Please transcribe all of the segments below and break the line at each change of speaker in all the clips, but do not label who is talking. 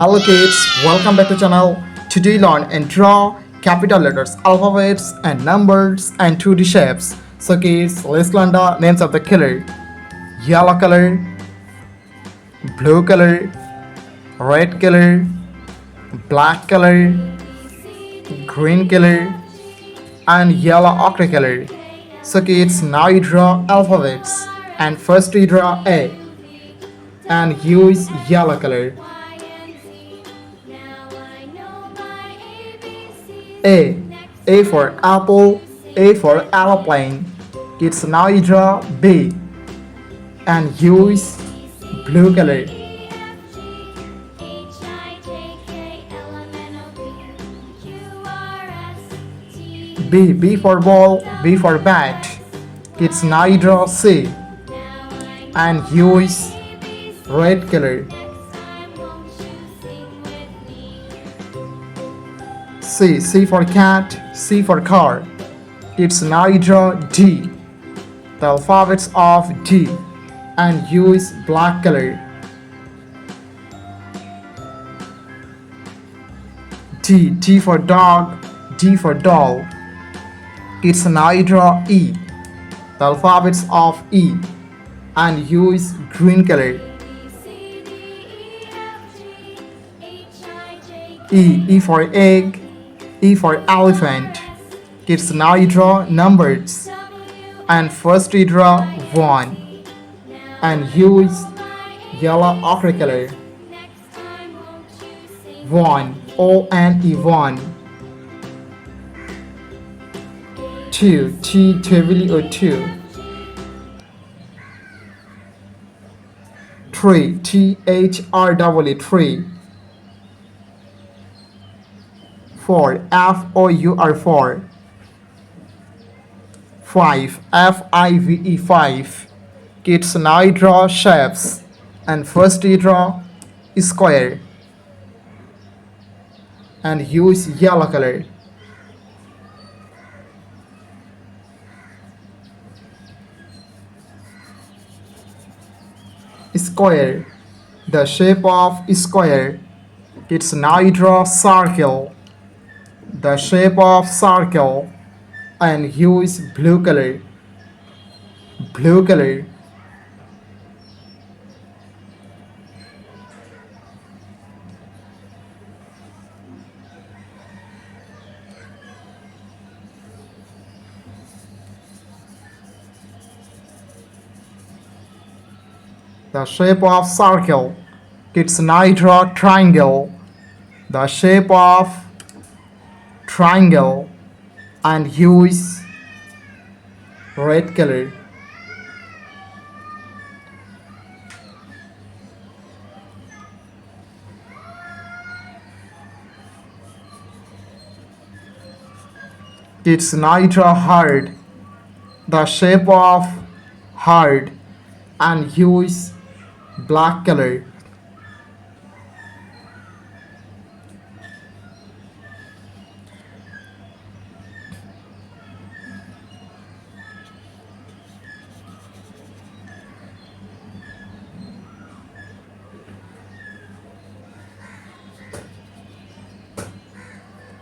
Hello kids, welcome back to channel. Today learn and draw capital letters, alphabets and numbers and 2D shapes. So kids, let's learn the names of the color. Yellow color, blue color, red color, black color, green color and yellow ochre color. So kids, now you draw alphabets and first you draw A and use yellow color. A. A for apple, A for aeroplane. Kids, now you draw B and use blue color. B. B for ball, B for bat. Kids, now you draw C and use red color. C. C for cat, C for car. It's now you draw D, the alphabets of D, and use black color. D. D for dog, D for doll. It's now you draw E, the alphabets of E, and use green color. E. E for egg, E for elephant. Kids, now you draw numbers and first you draw 1 and use yellow ochre color. 1, O-N-E 1. 2, T-W-O 2. 3, T-H-R-W 3. 4, F-O-U-R 4. 5, F-I-V-E 5. Kids, now you draw shapes and first you draw square and use yellow color. Square, the shape of square. Kids, now you draw circle, the shape of circle, and use blue color. Blue color. The shape of circle. Kids, now you draw triangle, the shape of triangle, and use red color. Kids, now you draw heart, the shape of heart, and use black color.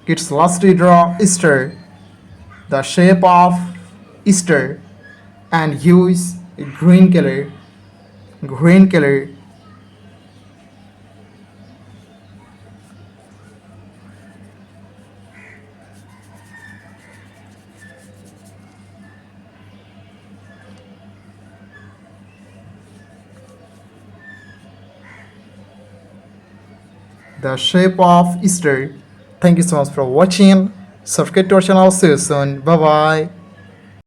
Kids, lastly draw Easter, the shape of Easter, and use green color. Green color. The shape of Easter. Thank you so much for watching. Subscribe to our channel. See you soon. Bye bye.